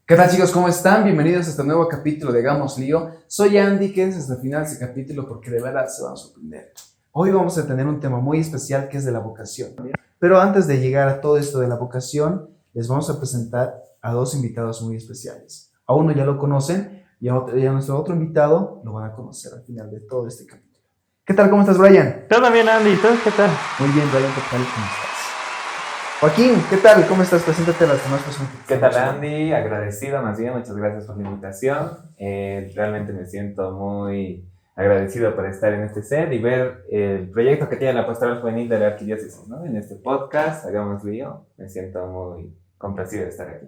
¿Qué tal, chicos? ¿Cómo están? Bienvenidos a este nuevo capítulo de Hagamos Lío. Soy Andy, quédense hasta el final de este capítulo porque de verdad se van a sorprender. Hoy vamos a tener un tema muy especial que es de la vocación. Pero antes de llegar a todo esto de la vocación, les vamos a presentar a dos invitados muy especiales. A uno ya lo conocen y a nuestro otro invitado lo van a conocer al final de todo este capítulo. ¿Qué tal? ¿Cómo estás, Brian? Todo bien, Andy. ¿Tú qué tal? Muy bien, Brian. ¿Qué tal? ¿Cómo estás? Joaquín, ¿qué tal? ¿Cómo estás? Preséntate a las demás personas. ¿Qué tal, Andy? Agradecido, más bien, muchas gracias por la invitación. Realmente me siento muy agradecido por estar en este set y ver el proyecto que tiene la Pastoral Juvenil de la Arquidiócesis, ¿no? En este podcast, Hagamos Lío, me siento muy complacido de estar aquí.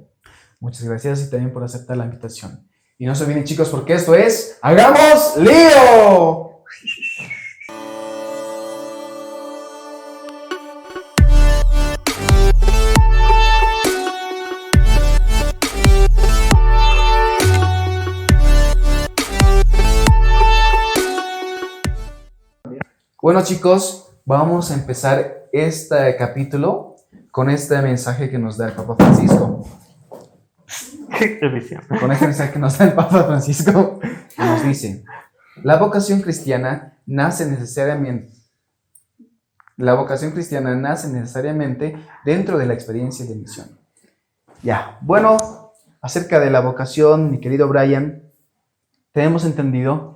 Muchas gracias y también por aceptar la invitación. Y no se olviden, chicos, porque esto es ¡Hagamos Lío! Bueno, chicos, vamos a empezar este capítulo con este mensaje que nos da el Papa Francisco. Con este mensaje que nos da el Papa Francisco, que nos dice: la vocación cristiana nace necesariamente dentro de la experiencia de misión. Ya, bueno, acerca de la vocación, mi querido Brian, tenemos entendido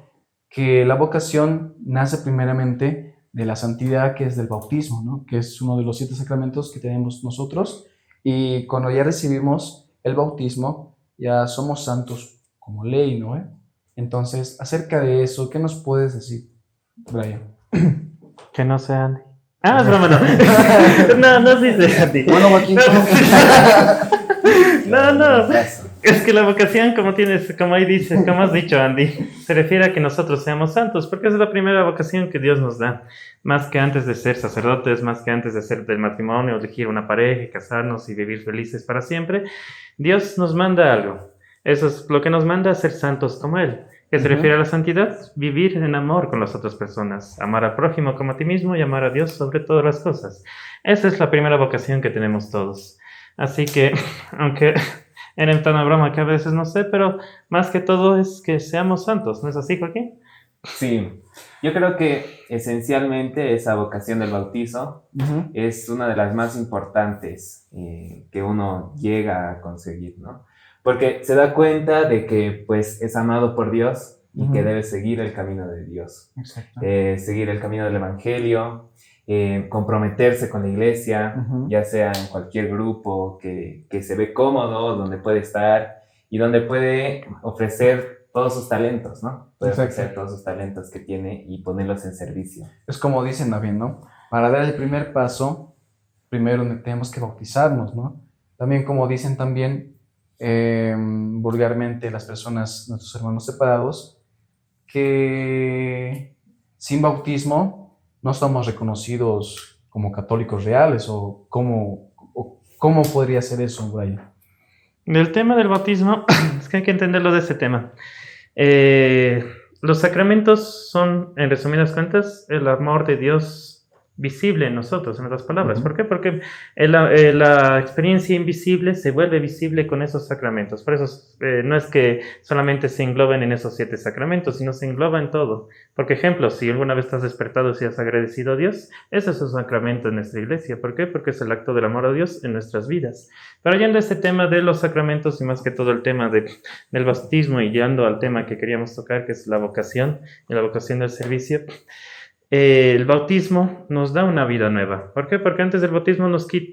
que la vocación nace primeramente de la santidad, que es del bautismo, ¿no? Que es uno de los 7 sacramentos que tenemos nosotros, y cuando ya recibimos el bautismo, ya somos santos como ley, ¿no? Entonces, acerca de eso, ¿qué nos puedes decir, Brian? Que no sea Andy. Ah, es broma, no. No, sí sea Andy. Bueno, Joaquín, No. Es que la vocación, como has dicho, Andy, se refiere a que nosotros seamos santos, porque es la primera vocación que Dios nos da. Más que antes de ser sacerdotes, más que antes de ser del matrimonio, elegir una pareja, casarnos y vivir felices para siempre, Dios nos manda algo. Eso es lo que nos manda a ser santos como Él. ¿Qué se refiere a la santidad? Vivir en amor con las otras personas, amar al prójimo como a ti mismo y amar a Dios sobre todas las cosas. Esa es la primera vocación que tenemos todos. Así que, aunque era tan una broma que a veces no sé, pero más que todo es que seamos santos, ¿no es así, Joaquín? Sí, yo creo que esencialmente esa vocación del bautizo es una de las más importantes que uno llega a conseguir, ¿no? Porque se da cuenta de que pues es amado por Dios y que debe seguir el camino de Dios. Exacto. Seguir el camino del Evangelio, comprometerse con la iglesia, ya sea en cualquier grupo que se ve cómodo, donde puede estar y donde puede ofrecer todos sus talentos, ¿no? Puede ofrecer todos sus talentos que tiene y ponerlos en servicio. Es como dicen también, ¿no? Para dar el primer paso, primero tenemos que bautizarnos, ¿no? También, como dicen también vulgarmente las personas, nuestros hermanos separados, que sin bautismo no somos reconocidos como católicos reales, o cómo podría ser eso, Brian. Del tema del bautismo, es que hay que entenderlo de ese tema. Los sacramentos son, en resumidas cuentas, el amor de Dios visible en nosotros, en otras palabras. ¿Por qué? Porque la experiencia invisible se vuelve visible con esos sacramentos. Por eso no es que solamente se engloben en esos 7 sacramentos, sino se engloba en todo. Por ejemplo, si alguna vez estás despertado y has agradecido a Dios, ese es un sacramento en nuestra iglesia. ¿Por qué? Porque es el acto del amor a Dios en nuestras vidas. Pero yendo a este tema de los sacramentos y más que todo el tema del bautismo y yendo al tema que queríamos tocar, que es la vocación y la vocación del servicio, el bautismo nos da una vida nueva. ¿Por qué? Porque antes del bautismo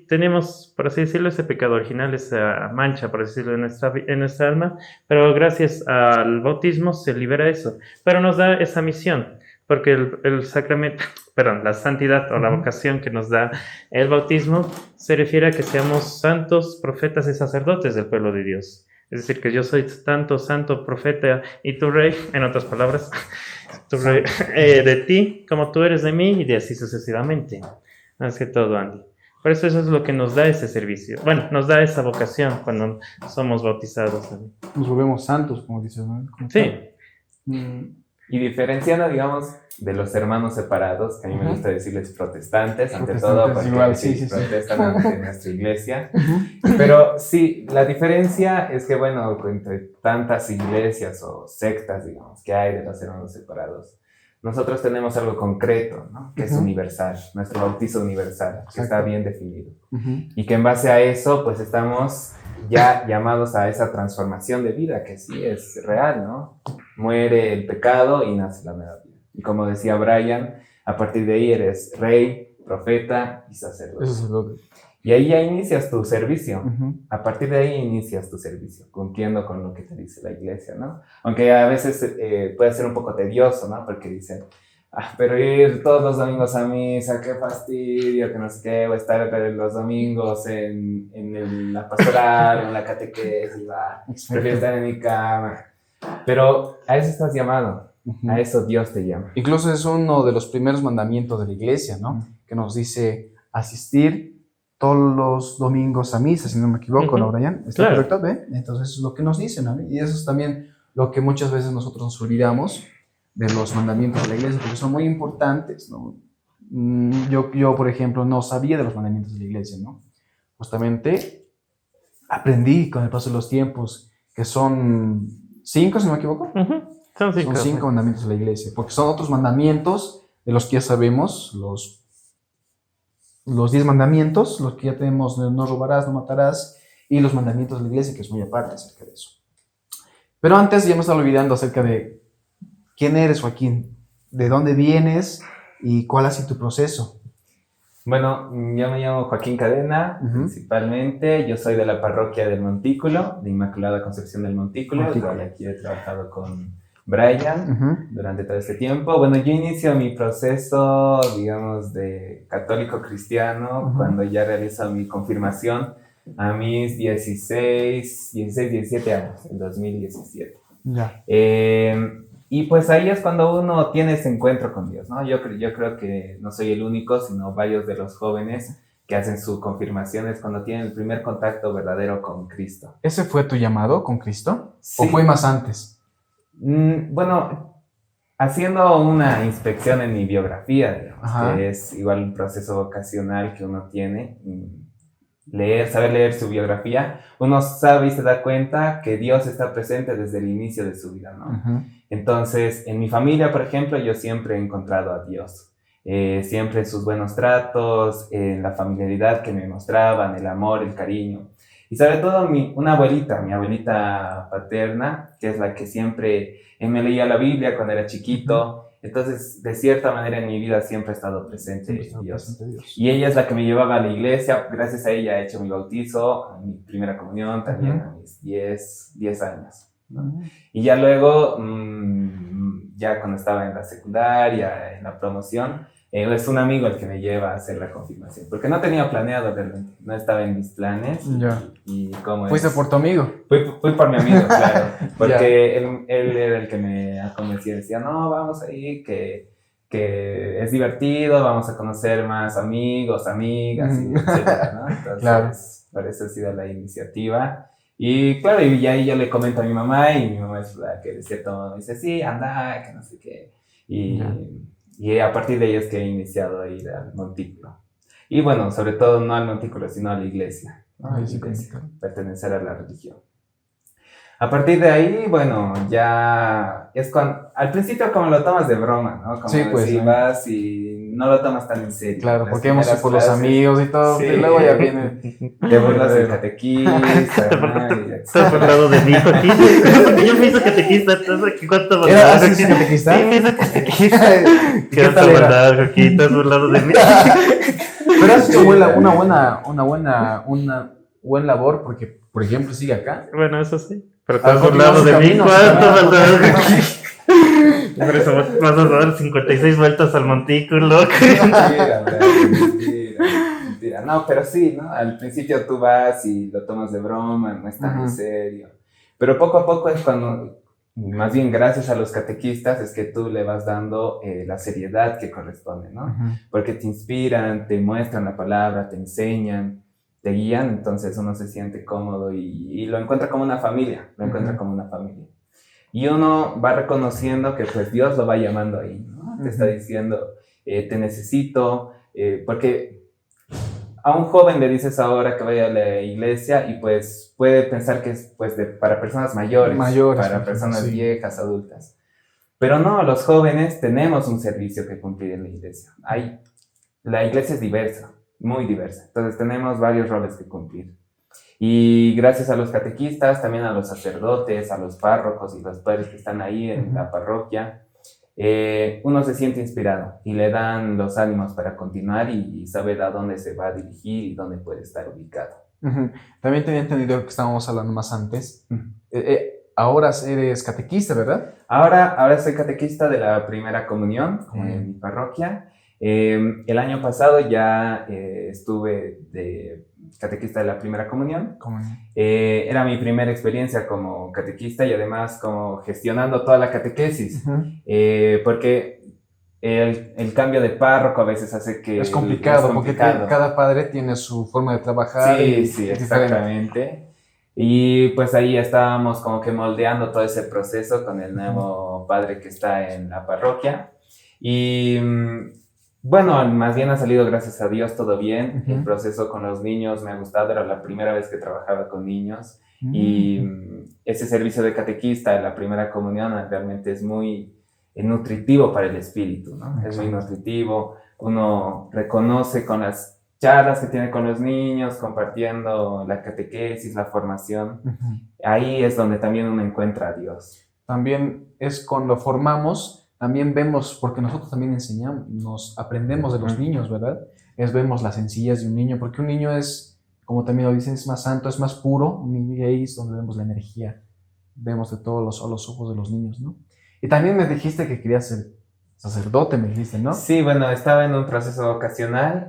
tenemos, por así decirlo, ese pecado original, esa mancha, por así decirlo, en nuestra alma, pero gracias al bautismo se libera eso. Pero nos da esa misión, porque el sacramento, la santidad o la vocación que nos da el bautismo se refiere a que seamos santos, profetas y sacerdotes del pueblo de Dios. Es decir, que yo soy tanto santo, profeta y tu rey, en otras palabras, tu rey, de ti como tú eres de mí, y de así sucesivamente. Más que todo, Andy. Por eso es lo que nos da ese servicio. Bueno, nos da esa vocación cuando somos bautizados. Nos volvemos santos, como dices, ¿no? Sí. Y diferenciando, digamos, de los hermanos separados, que a mí me gusta decirles protestantes, ante todo, porque igual, sí, protestan ante nuestra iglesia. Pero sí, la diferencia es que, bueno, entre tantas iglesias o sectas, digamos, que hay de los hermanos separados, nosotros tenemos algo concreto, ¿no? Que es universal, nuestro bautizo universal, que está bien definido. Y que en base a eso, pues estamos ya llamados a esa transformación de vida, que sí es real, ¿no? Muere el pecado y nace la nueva vida. Y como decía Brian, a partir de ahí eres rey, profeta y sacerdote. Eso es lo Y ahí ya inicias tu servicio. A partir de ahí inicias tu servicio, cumpliendo con lo que te dice la iglesia, ¿no? Aunque a veces puede ser un poco tedioso, ¿no? Porque dicen, pero ir todos los domingos a misa, qué fastidio, que no sé qué, o estar los domingos en la pastoral, en la catequesis, prefiero estar en mi cama. Pero a eso estás llamado, a eso Dios te llama. Incluso es uno de los primeros mandamientos de la iglesia, ¿no? Que nos dice asistir todos los domingos a misa, si no me equivoco, ¿no, Brian? ¿Está correcto? ¿Ve? Entonces eso es lo que nos dicen, ¿no? Y eso es también lo que muchas veces nosotros nos olvidamos de los mandamientos de la iglesia, porque son muy importantes, ¿no? Yo, por ejemplo, no sabía de los mandamientos de la iglesia, ¿no? Justamente aprendí con el paso de los tiempos, que son 5, si no me equivoco. Son 5. Son 5 mandamientos de la iglesia, porque son otros mandamientos de los que ya sabemos, los 10 mandamientos, los que ya tenemos, no robarás, no matarás, y los mandamientos de la iglesia, que es muy aparte acerca de eso. Pero antes ya me estaba olvidando acerca de quién eres, Joaquín, de dónde vienes y cuál ha sido tu proceso. Bueno, yo me llamo Joaquín Cadena, principalmente. Yo soy de la parroquia del Montículo, de Inmaculada Concepción del Montículo. Yo aquí he trabajado con Brian durante todo este tiempo. Bueno, yo inicio mi proceso, digamos, de católico cristiano cuando ya realizo mi confirmación a mis 17 años, en 2017. Ya. Y pues ahí es cuando uno tiene ese encuentro con Dios, ¿no? Yo creo que no soy el único, sino varios de los jóvenes que hacen su confirmación es cuando tienen el primer contacto verdadero con Cristo. ¿Ese fue tu llamado con Cristo? Sí. ¿O fue más antes? Bueno, haciendo una inspección en mi biografía, digamos, que es igual un proceso vocacional que uno tiene, saber leer su biografía, uno sabe y se da cuenta que Dios está presente desde el inicio de su vida, ¿no? Entonces, en mi familia, por ejemplo, yo siempre he encontrado a Dios. Siempre en sus buenos tratos, en la familiaridad que me mostraban, el amor, el cariño. Y sobre todo mi abuelita paterna, que es la que siempre me leía la Biblia cuando era chiquito. Entonces, de cierta manera en mi vida siempre ha estado presente Dios. Y ella es la que me llevaba a la iglesia. Gracias a ella he hecho mi bautizo, mi primera comunión también a mis 10 años, ¿no? Y ya luego, ya cuando estaba en la secundaria, en la promoción, es un amigo el que me lleva a hacer la confirmación, porque no tenía planeado realmente, no estaba en mis planes. Y como ¿Fuiste por tu amigo? Fui por mi amigo, claro, porque él era el que me convencía, decía, no, vamos ahí, que es divertido, vamos a conocer más amigos, amigas, y etcétera, ¿no? Entonces, por eso ha sido la iniciativa. Y claro, y ahí yo le comento a mi mamá, y mi mamá es la que de cierto modo me dice, sí, anda, que no sé qué. Y a partir de ahí es que he iniciado a ir al Montículo. Y bueno, sobre todo no al Montículo, sino a la iglesia, ¿no? Pertenecer a la religión. A partir de ahí, bueno, ya es cuando, al principio como lo tomas de broma, ¿no? Como sí, pues, si vas y no lo tomas tan en serio. Claro, porque hemos ido por los amigos y todo, sí. Y luego ya viene... Te burlas del catequista, Estás burlado de mí, Joaquín. Yo me hice catequista, entonces, ¿cuánto maldad? ¿Era así catequista? Sí, me hice catequista. ¿Qué tal era? Maldad, Joaquín, estás burlado de mí. Pero has hecho una buena labor, porque, por ejemplo, sigue acá. Bueno, eso sí. Pero estás burlado de mí, ¿cuánto maldad, Joaquín? Por eso vas a dar 56 vueltas al Montículo. Mentira. No, pero sí, ¿no? Al principio tú vas y lo tomas de broma, no es tan en serio. Pero poco a poco es cuando, más bien gracias a los catequistas, es que tú le vas dando la seriedad que corresponde, ¿no? Porque te inspiran, te muestran la palabra, te enseñan, te guían, entonces uno se siente cómodo y lo encuentra como una familia, y uno va reconociendo que pues Dios lo va llamando ahí, ¿no? Te está diciendo, te necesito, porque a un joven le dices ahora que vaya a la iglesia y pues puede pensar que es pues para personas mayores, para personas viejas, adultas. Pero no, los jóvenes tenemos un servicio que cumplir en la iglesia. La iglesia es diversa, muy diversa. Entonces tenemos varios roles que cumplir. Y gracias a los catequistas, también a los sacerdotes, a los párrocos y los padres que están ahí en la parroquia, uno se siente inspirado y le dan los ánimos para continuar y saber a dónde se va a dirigir y dónde puede estar ubicado. También tenía entendido que estábamos hablando más antes. Ahora eres catequista, ¿verdad? Ahora soy catequista de la primera comunión en mi parroquia. El año pasado ya estuve de catequista de la primera comunión. Era mi primera experiencia como catequista y además como gestionando toda la catequesis. Porque el cambio de párroco a veces hace que... Es complicado, porque cada padre tiene su forma de trabajar. Sí, exactamente. Y pues ahí estábamos como que moldeando todo ese proceso con el nuevo padre que está en la parroquia. Y bueno, más bien ha salido, gracias a Dios, todo bien. El proceso con los niños me ha gustado, era la primera vez que trabajaba con niños. Y ese servicio de catequista en la primera comunión realmente es muy nutritivo para el espíritu, ¿no? Es muy nutritivo. Uno reconoce con las charlas que tiene con los niños, compartiendo la catequesis, la formación. Ahí es donde también uno encuentra a Dios. También es cuando formamos, también vemos, porque nosotros también enseñamos, nos aprendemos de los niños, ¿verdad? Vemos las sencillas de un niño, porque un niño es, como también lo dicen, es más santo, es más puro, un niño, y ahí es donde vemos la energía, vemos de todos los ojos de los niños, ¿no? Y también me dijiste que querías ser sacerdote, me dijiste, ¿no? Sí, bueno, estaba en un proceso vocacional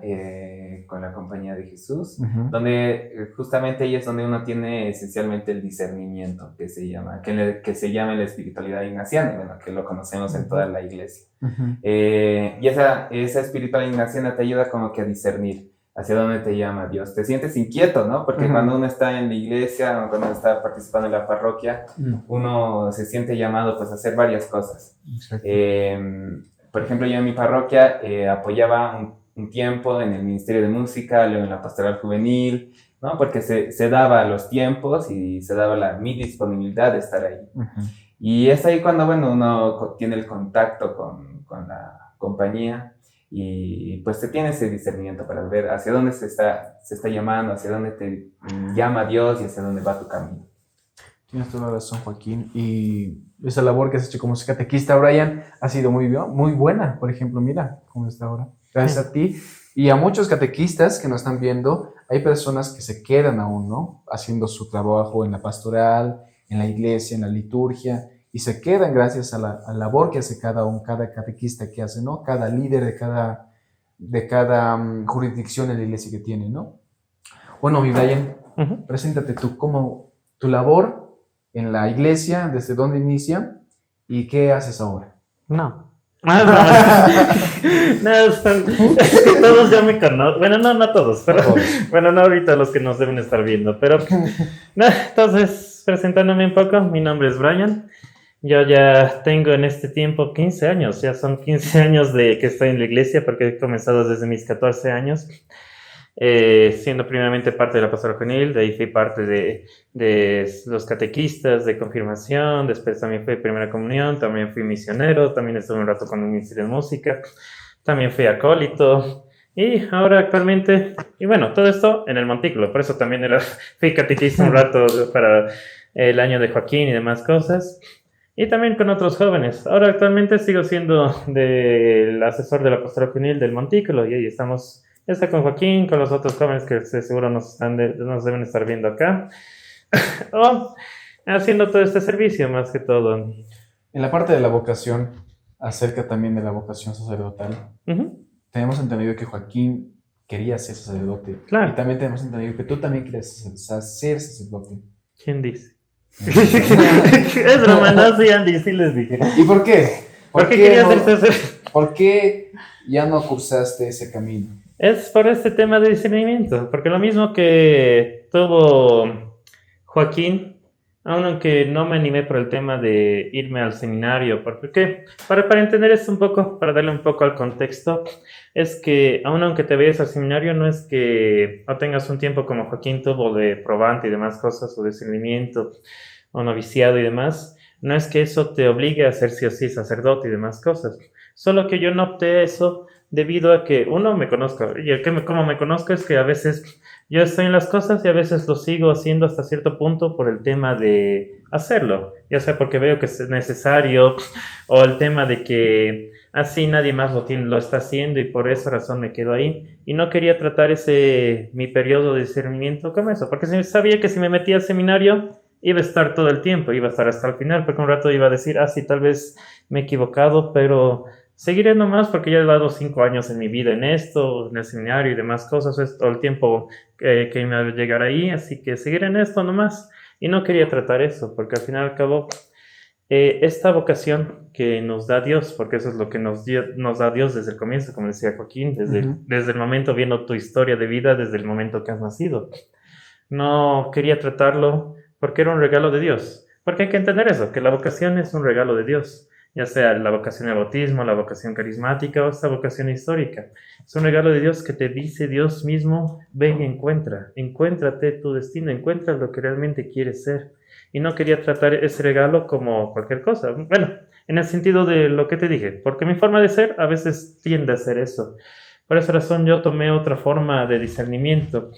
con la Compañía de Jesús, donde justamente ahí es donde uno tiene esencialmente el discernimiento, que se llama la espiritualidad ignaciana, bueno, que lo conocemos en toda la iglesia. Y esa espiritualidad ignaciana te ayuda como que a discernir hacia dónde te llama Dios. Te sientes inquieto, ¿no? Porque cuando uno está en la iglesia o cuando uno está participando en la parroquia, uno se siente llamado pues a hacer varias cosas. Por ejemplo, yo en mi parroquia apoyaba un tiempo en el Ministerio de Música, luego en la Pastoral Juvenil, ¿no? Porque se daba los tiempos y se daba mi disponibilidad de estar ahí. Y es ahí cuando, bueno, uno tiene el contacto con la compañía y pues se tiene ese discernimiento para ver hacia dónde se está llamando, hacia dónde te llama Dios y hacia dónde va tu camino. Tienes toda la razón, Joaquín. Y esa labor que has hecho como catequista, Brian, ha sido muy buena. Por ejemplo, mira cómo está ahora. Gracias a ti y a muchos catequistas que nos están viendo. Hay personas que se quedan aún, ¿no? Haciendo su trabajo en la pastoral, en la iglesia, en la liturgia. Y se quedan gracias a la labor que hace cada catequista que hace, ¿no? Cada líder de cada jurisdicción en la iglesia que tiene, ¿no? Bueno, mi Brian, preséntate tú, como tu labor en la iglesia, desde dónde inicia y qué haces ahora. No, es que todos ya me conocen. Bueno, no todos, pero bueno, no ahorita los que nos deben estar viendo, pero entonces, presentándome un poco, mi nombre es Brian. Yo ya tengo en este tiempo 15 años, ya son 15 años de que estoy en la iglesia porque he comenzado desde mis 14 años, siendo primeramente parte de la pastoral juvenil, de ahí fui parte de los catequistas de confirmación, después también fui primera comunión, también fui misionero, también estuve un rato con el Ministerio de Música, también fui acólito y ahora actualmente, y bueno, todo esto en el Montículo, por eso también fui catequista un rato para el año de Joaquín y demás cosas. Y también con otros jóvenes. Ahora actualmente sigo siendo el asesor de la pastoral juvenil del Montículo y ahí estamos, ya está con Joaquín, con los otros jóvenes que seguro nos deben estar viendo acá. Haciendo todo este servicio más que todo. En la parte de la vocación, acerca también de la vocación sacerdotal, tenemos entendido que Joaquín quería ser sacerdote. Claro. Y también tenemos entendido que tú también quieres ser sacerdote. ¿Quién dice? Es broma, no, sí, Andy, sí les dije. ¿Y por qué? ¿Por qué querías ser sacerdote? ¿Por qué ya no cursaste ese camino? Es por este tema de discernimiento, porque lo mismo que tuvo Joaquín, aun aunque no me animé por el tema de irme al seminario, porque para entender esto un poco, para darle un poco al contexto, es que aun aunque te vayas al seminario, no es que no tengas un tiempo como Joaquín tuvo de probante y demás cosas, o discernimiento, o noviciado y demás, no es que eso te obligue a ser sí o sí sacerdote y demás cosas, solo que yo no opté eso debido a que uno me conozco, y como me conozco es que a veces yo estoy en las cosas y a veces lo sigo haciendo hasta cierto punto por el tema de hacerlo, ya sea porque veo que es necesario o el tema de que así nadie más lo está haciendo y por esa razón me quedo ahí. Y no quería tratar mi periodo de discernimiento como eso, porque sabía que si me metía al seminario iba a estar todo el tiempo, iba a estar hasta el final, porque un rato iba a decir, sí, tal vez me he equivocado, pero seguiré nomás porque ya he dado 5 años en mi vida en esto, en el seminario y demás cosas, es todo el tiempo que me va a llegar ahí, así que seguiré en esto nomás. Y no quería tratar eso, porque al final y al cabo, esta vocación que nos da Dios, porque eso es lo que nos da Dios desde el comienzo, como decía Joaquín, desde el momento viendo tu historia de vida, desde el momento que has nacido. No quería tratarlo porque era un regalo de Dios. Porque hay que entender eso, que la vocación es un regalo de Dios, ya sea la vocación al bautismo, la vocación carismática o esta vocación histórica. Es un regalo de Dios que te dice Dios mismo, ven y encuéntrate tu destino, encuentra lo que realmente quieres ser. Y no quería tratar ese regalo como cualquier cosa. Bueno, en el sentido de lo que te dije, porque mi forma de ser a veces tiende a ser eso. Por esa razón yo tomé otra forma de discernimiento,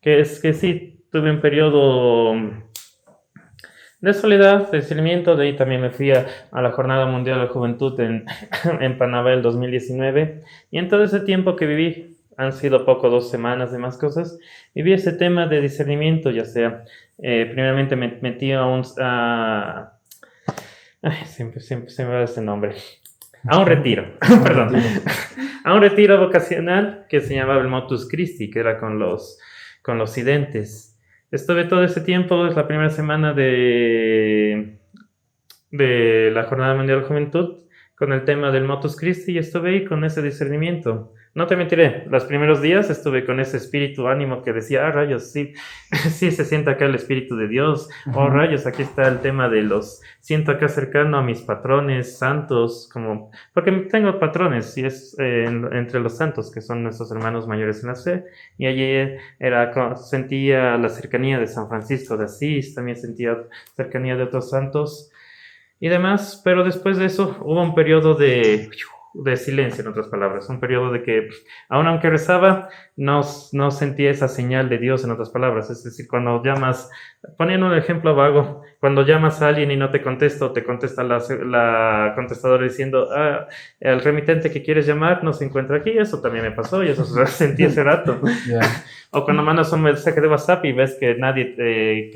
que es que sí, tuve un periodo de soledad, de discernimiento, de ahí también me fui a la Jornada Mundial de Juventud en Panamá el 2019, y en todo ese tiempo que viví, han sido 2 semanas de más cosas, viví ese tema de discernimiento, ya sea, primeramente me metí siempre se me va ese nombre, a un retiro, perdón, a un retiro vocacional que se llamaba el Motus Christi, que era con los identes. Estuve todo ese tiempo, es la primera semana de la Jornada Mundial de Juventud, con el tema del Motus Christi, y estuve ahí con ese discernimiento. No te mentiré, los primeros días estuve con ese espíritu ánimo que decía, rayos, sí, sí se siente acá el Espíritu de Dios, rayos, aquí está el tema siento acá cercano a mis patrones santos, porque tengo patrones, y es entre los santos, que son nuestros hermanos mayores en la fe, y allí sentía la cercanía de San Francisco de Asís, también sentía cercanía de otros santos, y demás, pero después de eso hubo un periodo de silencio, en otras palabras, un periodo de que, aun aunque rezaba, no sentía esa señal de Dios, en otras palabras, es decir, cuando llamas, poniendo un ejemplo vago, cuando llamas a alguien y no te contesta, te contesta la contestadora diciendo, el remitente que quieres llamar no se encuentra aquí, eso también me pasó y eso sentí ese rato. Yeah. O cuando mandas un mensaje de WhatsApp y ves que nadie te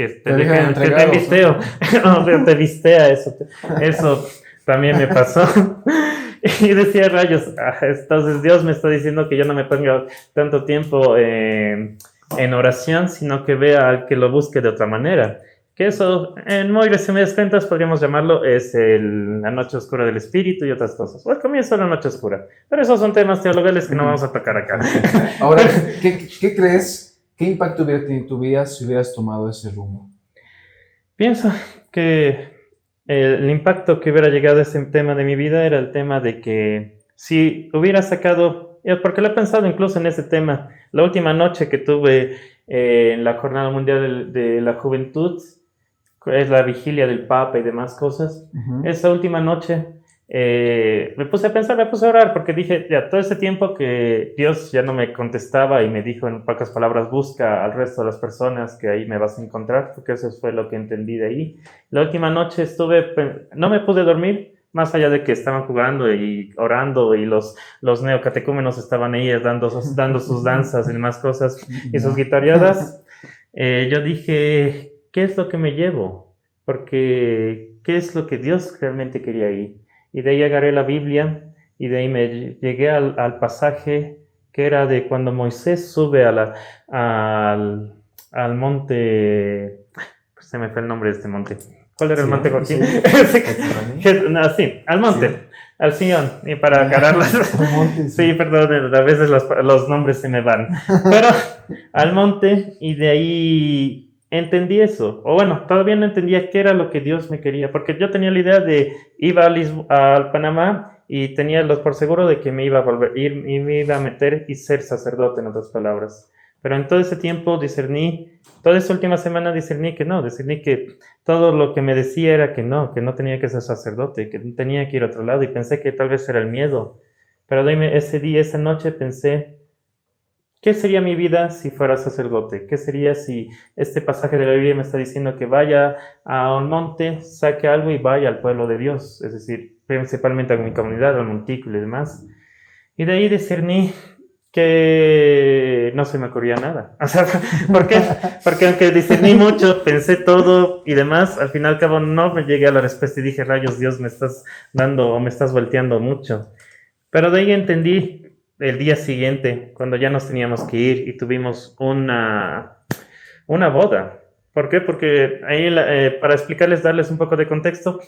envisteo, no, te vistea, eso también me pasó. Y decía, rayos, entonces Dios me está diciendo que yo no me ponga tanto tiempo en oración, sino que vea que lo busque de otra manera. Que eso, en muy resumidas cuentas, podríamos llamarlo, es la noche oscura del espíritu y otras cosas. O el comienzo de la noche oscura. Pero esos son temas teologales que no vamos a tocar acá. Ahora, ¿qué crees? ¿Qué impacto hubiera tenido en tu vida si hubieras tomado ese rumbo? Pienso que el impacto que hubiera llegado a ese tema de mi vida era el tema de que si hubiera sacado, porque lo he pensado incluso en ese tema, la última noche que tuve en la Jornada Mundial de la Juventud, es la vigilia del Papa y demás cosas, esa última noche me puse a pensar, me puse a orar, porque dije, ya todo ese tiempo que Dios ya no me contestaba y me dijo en pocas palabras, busca al resto de las personas que ahí me vas a encontrar, porque eso fue lo que entendí de ahí. La última noche no me pude dormir, más allá de que estaban jugando y orando y los neocatecúmenos estaban ahí dando sus danzas y demás cosas y sus guitarreadas, yo dije, ¿qué es lo que me llevo? Porque, ¿qué es lo que Dios realmente quería ahí? Y de ahí agarré la Biblia y de ahí me llegué al pasaje que era de cuando Moisés sube al monte, se me fue el nombre de este monte. ¿Cuál era el monte, Joaquín? Sí, al monte, al Sion, y para agarrarlas. Sí, perdón, a veces los nombres se me van. Pero al monte, y de ahí entendí eso. O bueno, todavía no entendía qué era lo que Dios me quería, porque yo tenía la idea de iba al Panamá y tenía por seguro de que me iba a volver, y me iba a meter y ser sacerdote, en otras palabras. Pero en todo ese tiempo toda esa última semana discerní que todo lo que me decía era que no tenía que ser sacerdote, que tenía que ir a otro lado, y pensé que tal vez era el miedo. Pero ese día, esa noche pensé, ¿qué sería mi vida si fuera sacerdote? ¿Qué sería si este pasaje de la Biblia me está diciendo que vaya a un monte, saque algo y vaya al pueblo de Dios? Es decir, principalmente a mi comunidad, al montículo y demás. Y de ahí discerní que no se me ocurría nada. O sea, ¿por qué? Porque aunque discerní mucho, pensé todo y demás, al final y al cabo no me llegué a la respuesta y dije, rayos, Dios, me estás dando o me estás volteando mucho. Pero de ahí entendí el día siguiente, cuando ya nos teníamos que ir y tuvimos una boda. ¿Por qué? Porque ahí, para explicarles, darles un poco de contexto,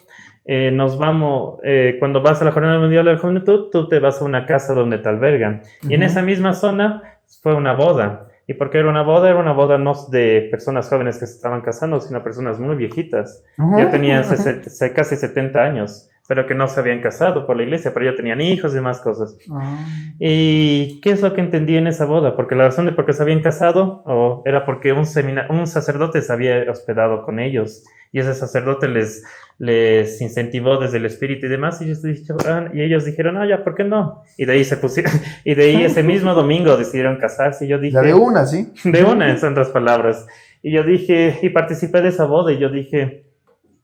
nos vamos, cuando vas a la Jornada Mundial de la Juventud, tú te vas a una casa donde te albergan. Y en esa misma zona fue una boda. ¿Y por qué era una boda? Era una boda no de personas jóvenes que se estaban casando, sino personas muy viejitas. Ya tenían casi 70 años, pero que no se habían casado por la iglesia, pero ya tenían hijos y más cosas. ¿Y qué es lo que entendí en esa boda? Porque la razón de por qué se habían casado era porque un sacerdote se había hospedado con ellos, y ese sacerdote les incentivó desde el espíritu y demás, y ellos dijeron, ya, ¿por qué no? Y de ahí se pusieron, y de ahí ese mismo domingo decidieron casarse, y yo dije... Ya de una, ¿sí? De una, en otras palabras. Y yo dije, y participé de esa boda, y yo dije,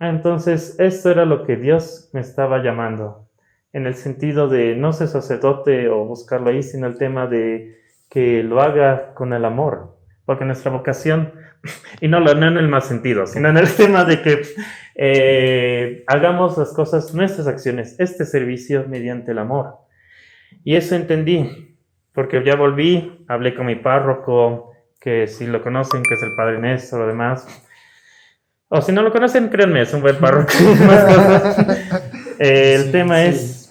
entonces esto era lo que Dios me estaba llamando, en el sentido de no ser sacerdote o buscarlo ahí, sino el tema de que lo haga con el amor, porque nuestra vocación, y no en el más sentido, sino en el tema de que hagamos las cosas, nuestras acciones, este servicio mediante el amor. Y eso entendí, porque ya volví, hablé con mi párroco, que si lo conocen, que es el padre Néstor o demás, o si no lo conocen, créanme, es un buen párroco y más cosas. El tema es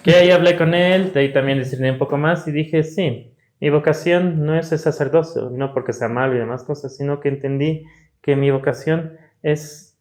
que ahí hablé con él, de ahí también discerní un poco más y dije, sí, mi vocación no es el sacerdocio, no porque sea malo y demás cosas, sino que entendí que mi vocación es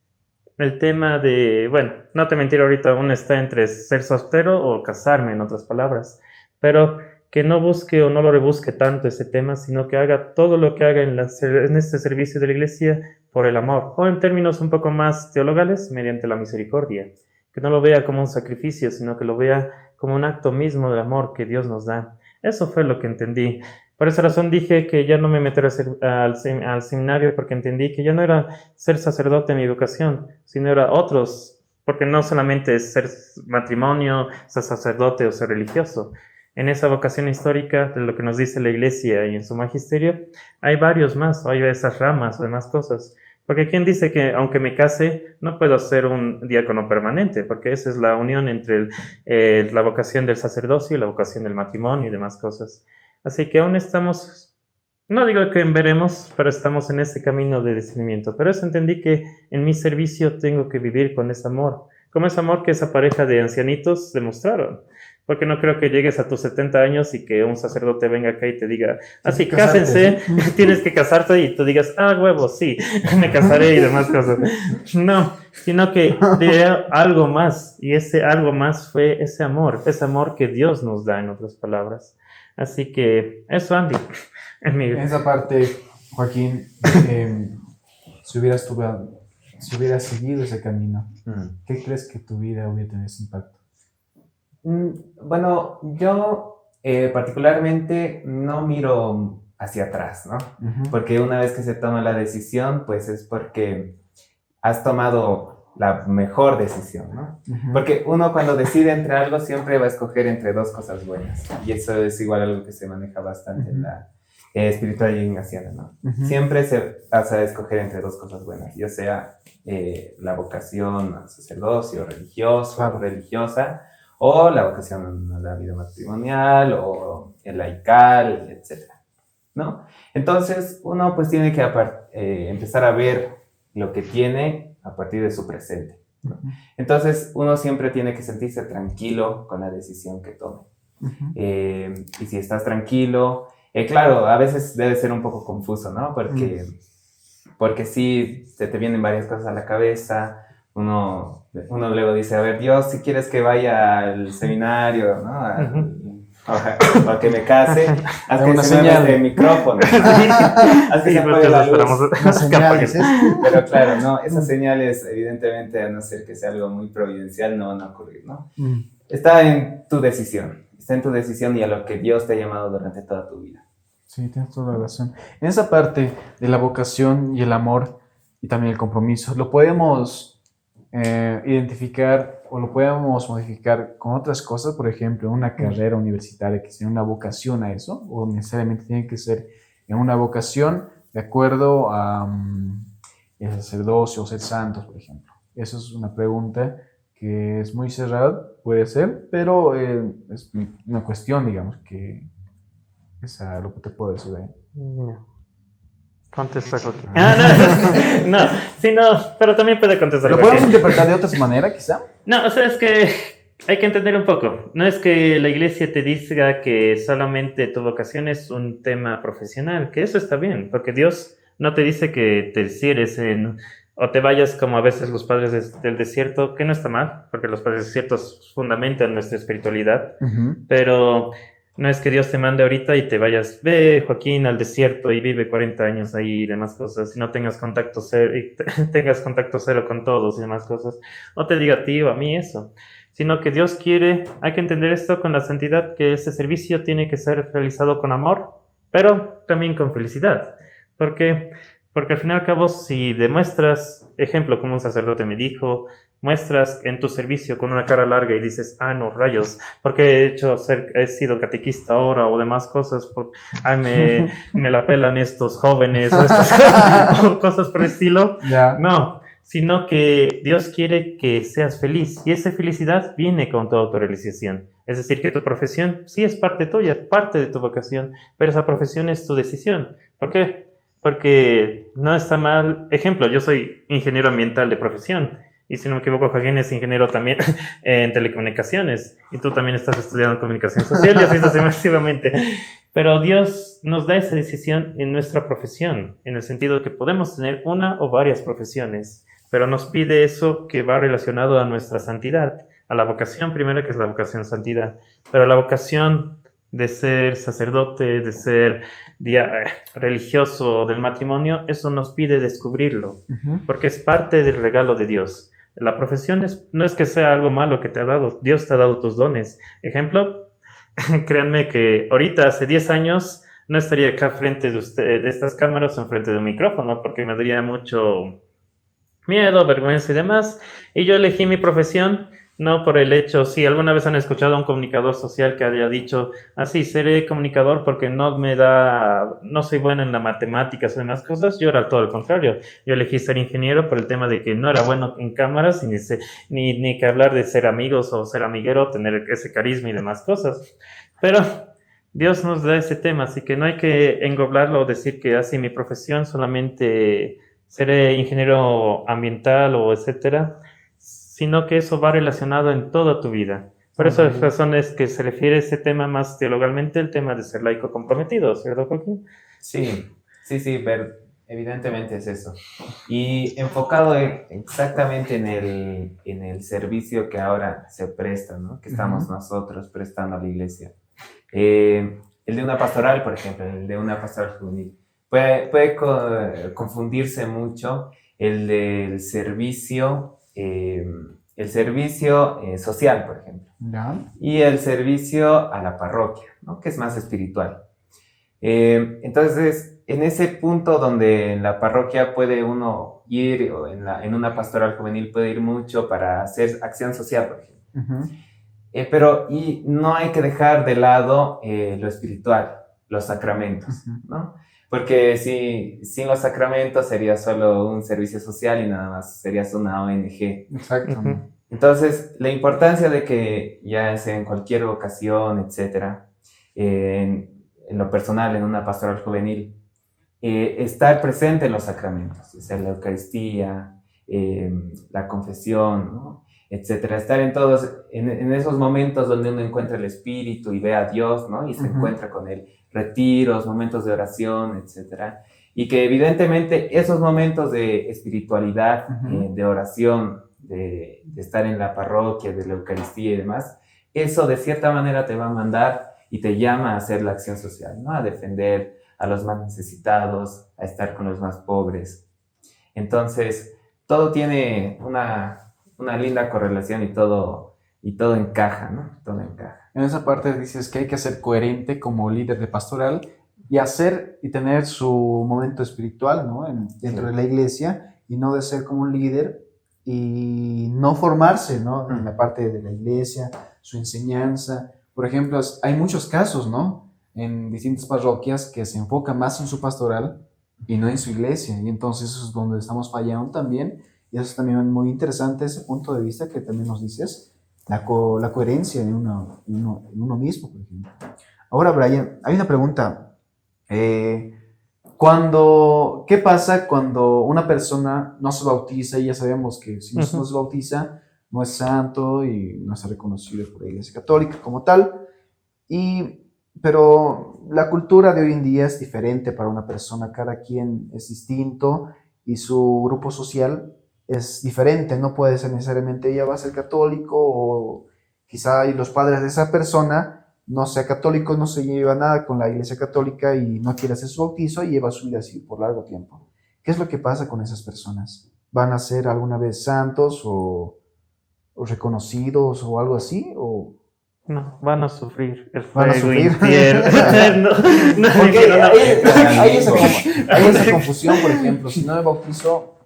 el tema de, bueno, no te mentiré ahorita, aún está entre ser soltero o casarme, en otras palabras, pero que no busque o no lo rebusque tanto ese tema, sino que haga todo lo que haga en este servicio de la iglesia por el amor, o en términos un poco más teologales, mediante la misericordia, que no lo vea como un sacrificio, sino que lo vea como un acto mismo del amor que Dios nos da. Eso fue lo que entendí. Por esa razón dije que ya no me meteré al seminario, porque entendí que ya no era ser sacerdote en mi vocación, sino era otros, porque no solamente es ser matrimonio, ser sacerdote o ser religioso. En esa vocación histórica de lo que nos dice la iglesia y en su magisterio, hay varios más, o hay esas ramas o demás cosas. Porque ¿quién dice que aunque me case no puedo ser un diácono permanente? Porque esa es la unión entre la vocación del sacerdocio y la vocación del matrimonio y demás cosas. Así que aún estamos, no digo que veremos, pero estamos en ese camino de discernimiento. Pero eso entendí que en mi servicio tengo que vivir con ese amor, como ese amor que esa pareja de ancianitos demostraron. Porque no creo que llegues a tus 70 años y que un sacerdote venga acá y te diga, así, cásense, tienes que casarte, y tú digas, huevo, sí, me casaré y demás cosas. No, sino que de algo más, y ese algo más fue ese amor que Dios nos da, en otras palabras. Así que eso, Andy. En esa parte, Joaquín, si hubieras seguido ese camino, ¿qué crees que tu vida hubiera tenido ese impacto? Bueno, yo particularmente no miro hacia atrás, ¿no? Porque una vez que se toma la decisión, pues es porque has tomado la mejor decisión, ¿no? Porque uno cuando decide entre algo siempre va a escoger entre dos cosas buenas. Y eso es igual algo que se maneja bastante en la espiritualidad ignaciana, ¿no? Siempre se vas a escoger entre dos cosas buenas, ya sea la vocación al sacerdocio religioso, religiosa, o la vocación a la vida matrimonial, o el laical, etc., ¿no? Entonces, uno pues tiene que empezar a ver lo que tiene a partir de su presente, ¿no? Entonces, uno siempre tiene que sentirse tranquilo con la decisión que tome. Y si estás tranquilo, claro, a veces debe ser un poco confuso, ¿no? Porque porque sí, se te vienen varias cosas a la cabeza. Uno luego dice, a ver, Dios, si quieres que vaya al seminario, ¿no? O que me case, haz que Una se mueva señal. este micrófono. Haz que Sí, se pues, apague la luz. esperamos. Una señal, dices. Pero claro, no, esas señales, evidentemente, a no ser que sea algo muy providencial, no van a ocurrir, ¿no? Está en tu decisión. Está en tu decisión y a lo que Dios te ha llamado durante toda tu vida. Sí, tienes toda la razón. En esa parte de la vocación y el amor y también el compromiso, lo podemos identificar o lo podemos modificar con otras cosas, por ejemplo, una carrera universitaria que sea una vocación a eso, o necesariamente tiene que ser en una vocación de acuerdo a el sacerdocio o ser santos, por ejemplo. Eso es una pregunta que es muy cerrada, puede ser, pero es una cuestión, digamos, que es a lo que te puedo decir ahí. No. Contesta Joaquín. No, sí, no, pero también puede contestar ¿Lo Joaquín. podemos interpretar de otra manera, quizá? No, o sea, es que hay que entender un poco. No es que la iglesia te diga que solamente tu vocación es un tema profesional, que eso está bien, porque Dios no te dice que te encierres o te vayas como a veces los padres del desierto, que no está mal, porque los padres desiertos fundamentan nuestra espiritualidad, pero no es que Dios te mande ahorita y te vayas, ve Joaquín al desierto y vive 40 años ahí y demás cosas, y no tengas contacto cero, tengas contacto cero con todos y demás cosas, o te diga a ti o a mí eso, sino que Dios quiere, hay que entender esto con la santidad, que ese servicio tiene que ser realizado con amor, pero también con felicidad, porque al fin y al cabo, si demuestras, ejemplo, como un sacerdote me dijo, muestras en tu servicio con una cara larga y dices, ah, no, rayos, porque he sido catequista ahora o demás cosas, me la pelan estos jóvenes o cosas por el estilo. Ya. No, sino que Dios quiere que seas feliz y esa felicidad viene con tu autorrealización. Es decir, que tu profesión sí es parte tuya, parte de tu vocación, pero esa profesión es tu decisión. ¿Por qué? Porque no está mal. Ejemplo, yo soy ingeniero ambiental de profesión. Y si no me equivoco, Joaquín es ingeniero también en telecomunicaciones. Y tú también estás estudiando comunicación social y así sucesivamente. Pero Dios nos da esa decisión en nuestra profesión, en el sentido de que podemos tener una o varias profesiones, pero nos pide eso que va relacionado a nuestra santidad, a la vocación primera, que es la vocación santidad. Pero la vocación de ser sacerdote, de ser religioso del matrimonio, eso nos pide descubrirlo, porque es parte del regalo de Dios. La profesión no es que sea algo malo que te ha dado, Dios te ha dado tus dones. Ejemplo, créanme que ahorita, hace 10 años, no estaría acá frente de estas cámaras o enfrente de un micrófono, porque me daría mucho miedo, vergüenza y demás. Y yo elegí mi profesión no por el hecho, si alguna vez han escuchado a un comunicador social que haya dicho, así, seré comunicador porque no soy bueno en las matemáticas o demás cosas, yo era todo lo contrario. Yo elegí ser ingeniero por el tema de que no era bueno en cámaras, ni que hablar de ser amigos o ser amiguero, tener ese carisma y demás cosas. Pero Dios nos da ese tema, así que no hay que englobarlo o decir que así mi profesión solamente seré ingeniero ambiental o etcétera, sino que eso va relacionado en toda tu vida. Por esas razones que se refiere a ese tema más teologalmente, el tema de ser laico comprometido, ¿cierto, Joaquín? Sí, evidentemente es eso. Y enfocado exactamente en el servicio que ahora se presta, ¿no? Que estamos nosotros prestando a la iglesia. El de una pastoral, por ejemplo, el de una pastoral juvenil. Puede confundirse mucho el del servicio social, por ejemplo, ¿Ya? y el servicio a la parroquia, ¿no? Que es más espiritual. Entonces, en ese punto donde en la parroquia puede uno ir, o en una pastoral juvenil puede ir mucho para hacer acción social, por ejemplo. Pero no hay que dejar de lado lo espiritual, los sacramentos, ¿no? Porque sin los sacramentos sería solo un servicio social y nada más serías una ONG. Exacto. Entonces, la importancia de que ya sea en cualquier ocasión, etcétera, en lo personal, en una pastoral juvenil, estar presente en los sacramentos, o sea, la Eucaristía, la confesión, ¿no? Etcétera, estar en esos momentos donde uno encuentra el Espíritu y ve a Dios, ¿no? Y se encuentra con Él, retiros, momentos de oración, etcétera. Y que evidentemente esos momentos de espiritualidad, Ujú. de oración, de estar en la parroquia, de la Eucaristía y demás, eso de cierta manera te va a mandar y te llama a hacer la acción social, ¿no? A defender a los más necesitados, a estar con los más pobres. Entonces, todo tiene una linda correlación y todo encaja, ¿no? Todo encaja. En esa parte dices que hay que ser coherente como líder de pastoral y hacer y tener su momento espiritual, ¿no? Dentro Sí. de la iglesia y no de ser como un líder y no formarse, ¿no? En la parte de la iglesia, su enseñanza. Por ejemplo, hay muchos casos, ¿no? En distintas parroquias que se enfocan más en su pastoral y no en su iglesia. Y entonces eso es donde estamos fallando también. Y eso es también muy interesante ese punto de vista que también nos dices la coherencia en uno mismo, por ejemplo. Ahora, Brian, hay una pregunta. ¿Qué pasa cuando una persona no se bautiza? Y ya sabemos que si no se bautiza, no es santo y no está reconocido por la Iglesia Católica como tal. Pero la cultura de hoy en día es diferente para una persona, cada quien es distinto y su grupo social es diferente, no puede ser necesariamente ella va a ser católico o quizá y los padres de esa persona no sea católico, no se lleva nada con la iglesia católica y no quiere hacer su bautizo y lleva su vida así por largo tiempo. ¿Qué es lo que pasa con esas personas? ¿Van a ser alguna vez santos o reconocidos o algo así? ¿O No, van a sufrir el van a fuego sufrir? infierno. No, Porque no, no. hay esa confusión, por ejemplo, si no me bautizo,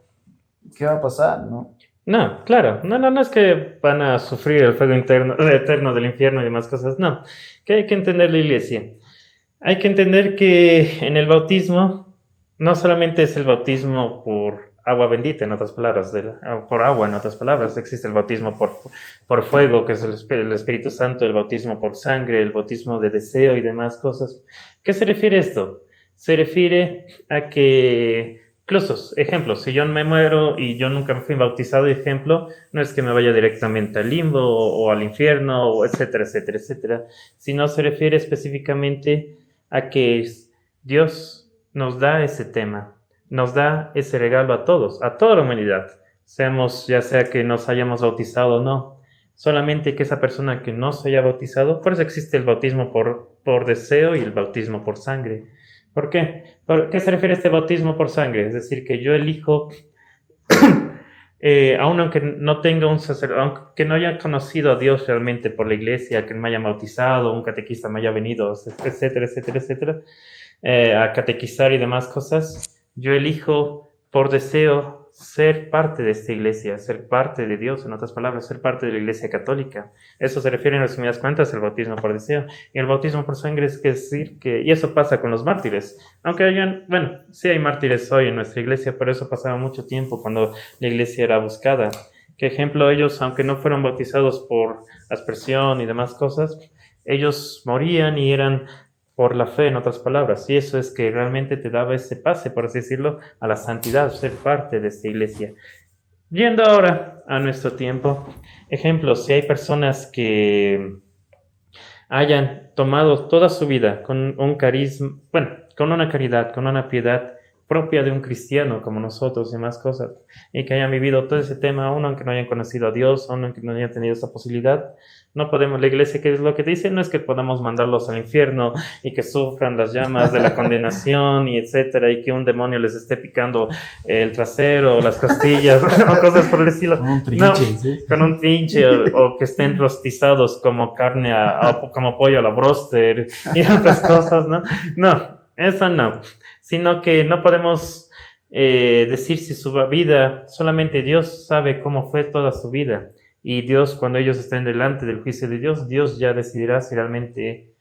¿qué va a pasar? ¿No? No, claro, no es que van a sufrir el fuego eterno del infierno y demás cosas, no, que hay que entender la iglesia. Hay que entender que en el bautismo no solamente es el bautismo por agua bendita, en otras palabras, por agua, en otras palabras, existe el bautismo por fuego, que es el Espíritu Santo, el bautismo por sangre, el bautismo de deseo y demás cosas. ¿Qué se refiere a esto? Se refiere a que, incluso, ejemplo, si yo me muero y yo nunca me fui bautizado, ejemplo, no es que me vaya directamente al limbo o al infierno, o etcétera, etcétera, etcétera, sino se refiere específicamente a que Dios nos da ese tema, nos da ese regalo a todos, a toda la humanidad, seamos, ya sea que nos hayamos bautizado o no, solamente que esa persona que no se haya bautizado, por eso existe el bautismo por deseo y el bautismo por sangre. ¿Por qué? ¿Por qué se refiere a este bautismo por sangre? Es decir, que yo elijo, aun aunque no tenga un sacerdote, aunque no haya conocido a Dios realmente por la iglesia, que me haya bautizado, un catequista me haya venido, etcétera, etcétera, etcétera, a catequizar y demás cosas, yo elijo por deseo ser parte de esta iglesia, ser parte de Dios, en otras palabras, ser parte de la iglesia católica. Eso se refiere en resumidas cuentas al bautismo por deseo. Y el bautismo por sangre es decir que, y eso pasa con los mártires, aunque hayan, bueno, sí hay mártires hoy en nuestra iglesia, pero eso pasaba mucho tiempo cuando la iglesia era buscada. Que ejemplo, ellos, aunque no fueron bautizados por aspersión y demás cosas, ellos morían y eran por la fe, en otras palabras, y eso es que realmente te daba ese pase, por así decirlo, a la santidad, ser parte de esta iglesia. Yendo ahora a nuestro tiempo, ejemplo, si hay personas que hayan tomado toda su vida con un carisma, bueno, con una caridad, con una piedad propia de un cristiano como nosotros y más cosas, y que hayan vivido todo ese tema, aún aunque no hayan conocido a Dios, aún aunque no hayan tenido esa posibilidad, no podemos, la iglesia, ¿qué es lo que dice? No es que podamos mandarlos al infierno y que sufran las llamas de la condenación y etcétera, y que un demonio les esté picando el trasero o las costillas o cosas por el estilo. Con un trinche, No, ¿sí? con un trinche o que estén rostizados como carne, como pollo a la broster y otras cosas, ¿no? No, eso no, sino que no podemos decir si su vida, solamente Dios sabe cómo fue toda su vida. Y Dios, cuando ellos estén delante del juicio de Dios, Dios ya decidirá si realmente,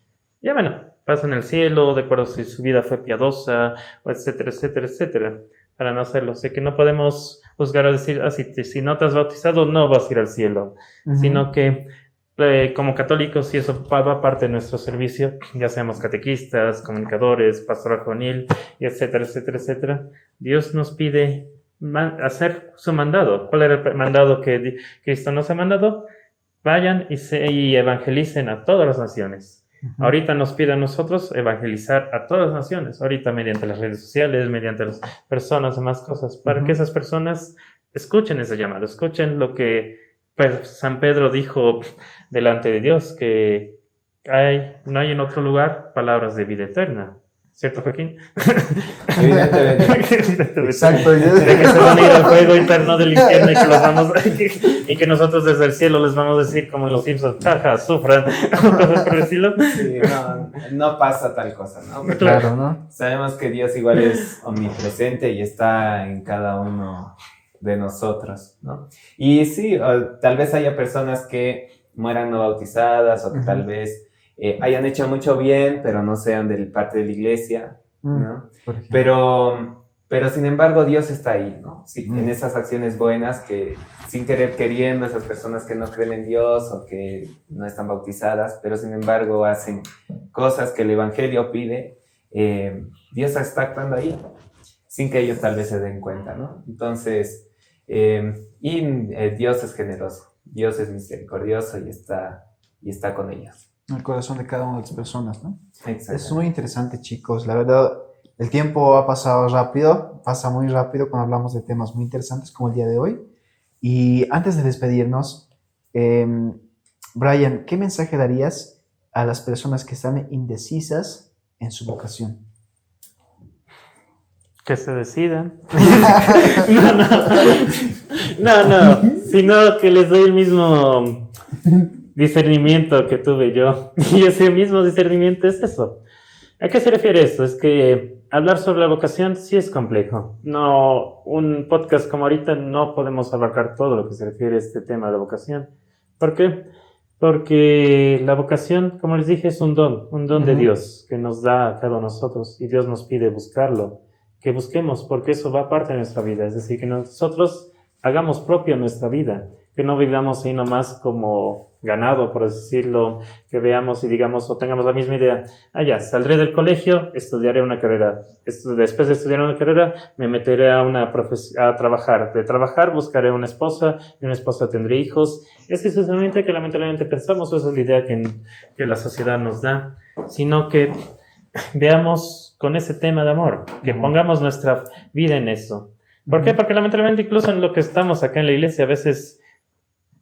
ya bueno, pasan el cielo, de acuerdo si su vida fue piadosa, o etcétera, etcétera, etcétera, para no hacerlo. Sé que no podemos juzgar o decir, si no te has bautizado, no vas a ir al cielo, sino que como católicos, y eso va parte de nuestro servicio, ya seamos catequistas, comunicadores, pastoral juvenil, y etcétera, etcétera, etcétera, Dios nos pide hacer su mandado. ¿Cuál era el mandado que Cristo nos ha mandado? Vayan y evangelicen a todas las naciones. Ahorita nos pide a nosotros evangelizar a todas las naciones, ahorita mediante las redes sociales, mediante las personas y más cosas, para que esas personas escuchen ese llamado, escuchen lo que San Pedro dijo delante de Dios, que no hay en otro lugar palabras de vida eterna. ¿Cierto, Joaquín? Evidentemente. Exacto. De que se van a ir al fuego eterno del infierno y que nosotros desde el cielo les vamos a decir como en los Simpsons, jaja, sufran, cosas por el estilo. Sí, no pasa tal cosa, ¿no? Porque Claro, ¿no? sabemos que Dios igual es omnipresente y está en cada uno de nosotros, ¿no? Y sí, tal vez haya personas que mueran no bautizadas o que tal vez hayan hecho mucho bien, pero no sean de parte de la iglesia, ¿no? Pero sin embargo Dios está ahí, ¿no? Sí, en esas acciones buenas que sin querer queriendo, esas personas que no creen en Dios o que no están bautizadas, pero sin embargo hacen cosas que el Evangelio pide, Dios está actuando ahí, sin que ellos tal vez se den cuenta, ¿no? Entonces, Dios es generoso, Dios es misericordioso y está con ellos. El corazón de cada una de las personas, ¿no? Exacto. Es muy interesante, chicos. La verdad, el tiempo ha pasado rápido, pasa muy rápido cuando hablamos de temas muy interesantes como el día de hoy. Y antes de despedirnos, Brian, ¿qué mensaje darías a las personas que están indecisas en su vocación? Que se decidan. No, sino que les doy el mismo discernimiento que tuve yo. Y ese mismo discernimiento es eso. ¿A qué se refiere esto? Es que hablar sobre la vocación sí es complejo. No, un podcast como ahorita no podemos abarcar todo lo que se refiere a este tema de la vocación. ¿Por qué? Porque la vocación, como les dije, es un don de Dios que nos da a cada uno de nosotros y Dios nos pide buscarlo, que busquemos porque eso va parte de nuestra vida. Es decir, que nosotros hagamos propia nuestra vida, que no vivamos ahí nomás como ganado, por decirlo, que veamos y digamos o tengamos la misma idea. Ya, saldré del colegio, estudiaré una carrera. Después de estudiar una carrera, me meteré a trabajar. De trabajar, buscaré una esposa, y una esposa tendré hijos. Es precisamente que lamentablemente pensamos, esa es la idea que la sociedad nos da, sino que veamos con ese tema de amor, que pongamos nuestra vida en eso. ¿Por qué? Porque lamentablemente incluso en lo que estamos acá en la iglesia, a veces,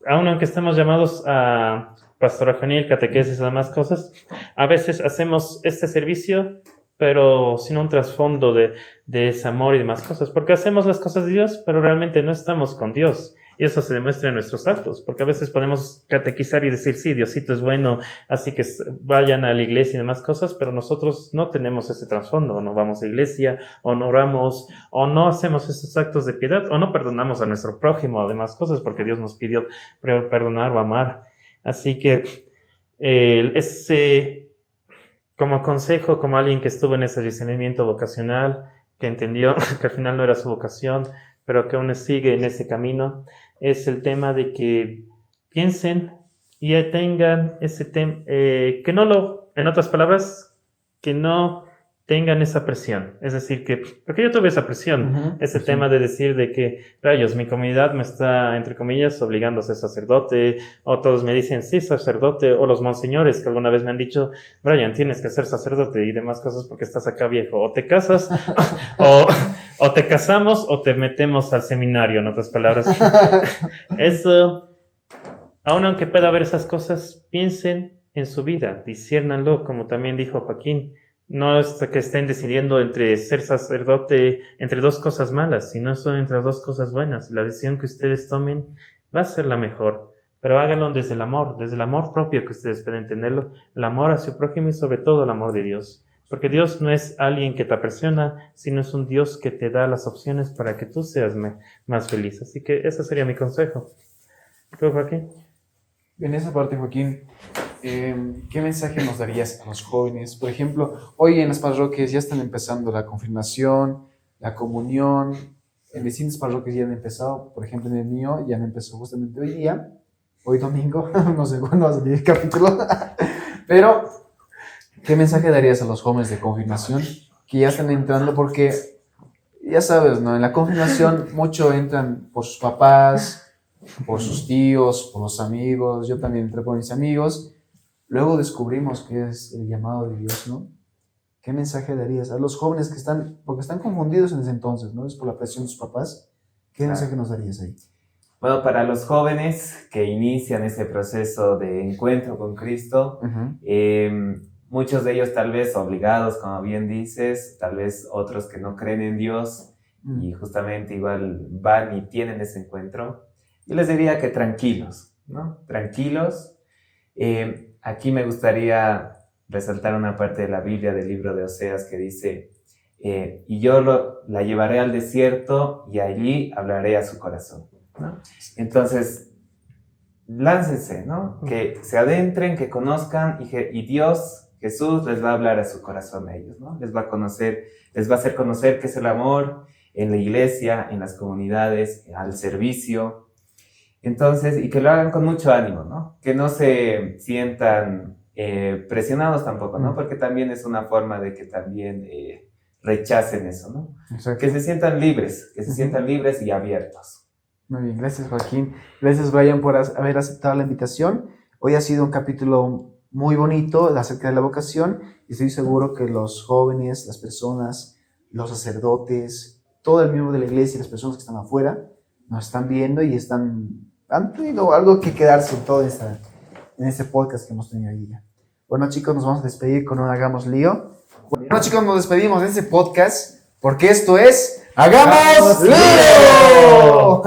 aun aunque estemos llamados a pastoral juvenil, catequesis y demás cosas, a veces hacemos este servicio, pero sin un trasfondo de ese amor y demás cosas, porque hacemos las cosas de Dios, pero realmente no estamos con Dios. Y eso se demuestra en nuestros actos, porque a veces podemos catequizar y decir, sí, Diosito es bueno, así que vayan a la iglesia y demás cosas, pero nosotros no tenemos ese trasfondo, no vamos a iglesia, o no oramos, o no hacemos esos actos de piedad, o no perdonamos a nuestro prójimo, o demás cosas, porque Dios nos pidió perdonar o amar. Así que, como consejo, como alguien que estuvo en ese discernimiento vocacional, que entendió que al final no era su vocación, pero que aún sigue en ese camino, es el tema de que piensen y tengan ese tema, en otras palabras, que no tengan esa presión. Es decir, porque yo tuve esa presión, ese tema de decir de que, rayos, mi comunidad me está, entre comillas, obligando a ser sacerdote, o todos me dicen, sí, sacerdote, o los monseñores que alguna vez me han dicho, Brian, tienes que ser sacerdote y demás cosas porque estás acá viejo, o te casas, o te casamos, o te metemos al seminario, en otras palabras. Eso, aun aunque pueda haber esas cosas, piensen en su vida, disciérnanlo, como también dijo Joaquín. No es que estén decidiendo entre ser sacerdote, entre dos cosas malas, sino son entre dos cosas buenas. La decisión que ustedes tomen va a ser la mejor, pero háganlo desde el amor propio que ustedes pueden tenerlo, el amor a su prójimo y sobre todo el amor de Dios. Porque Dios no es alguien que te presiona, sino es un Dios que te da las opciones para que tú seas más feliz. Así que ese sería mi consejo. ¿Tú, Joaquín? En esa parte, Joaquín, ¿qué mensaje nos darías a los jóvenes? Por ejemplo, hoy en las parroquias ya están empezando la confirmación, la comunión. En distintas parroquias ya han empezado. Por ejemplo, en el mío ya han empezado justamente hoy día, hoy domingo. No sé cuándo va a salir el capítulo. Pero, ¿qué mensaje darías a los jóvenes de confirmación que ya están entrando? Porque, ya sabes, ¿no? En la confirmación mucho entran por sus papás, por sus tíos, por los amigos. Yo también entré por mis amigos. luego descubrimos que es el llamado de Dios, ¿no? ¿Qué mensaje darías a los jóvenes que están, porque están confundidos en ese entonces, ¿no? Es por la presión de sus papás. ¿Qué Claro. mensaje nos darías ahí? Bueno, para los jóvenes que inician ese proceso de encuentro con Cristo, muchos de ellos tal vez obligados, como bien dices, tal vez otros que no creen en Dios y justamente igual van y tienen ese encuentro. Yo les diría que tranquilos, ¿no? Tranquilos. Aquí me gustaría resaltar una parte de la Biblia del libro de Oseas que dice, y yo la llevaré al desierto y allí hablaré a su corazón, ¿no? Entonces, láncense, ¿no? Que se adentren, que conozcan y Dios, Jesús, les va a hablar a su corazón a ellos, ¿no? Les va a hacer conocer qué es el amor en la iglesia, en las comunidades, al servicio. Entonces, y que lo hagan con mucho ánimo, ¿no? Que no se sientan presionados tampoco, ¿no? Porque también es una forma de que también rechacen eso, ¿no? Exacto. Que se sientan libres, y abiertos. Muy bien, gracias Joaquín. Gracias Brian por haber aceptado la invitación. Hoy ha sido un capítulo muy bonito acerca de la vocación y estoy seguro que los jóvenes, las personas, los sacerdotes, todo el miembro de la iglesia y las personas que están afuera nos están viendo y han tenido algo que quedarse en todo en este podcast que hemos tenido ahí ya. Bueno chicos, nos vamos a despedir con un Hagamos Lío. Bueno chicos, nos despedimos de este podcast porque esto es ¡Hagamos Lío!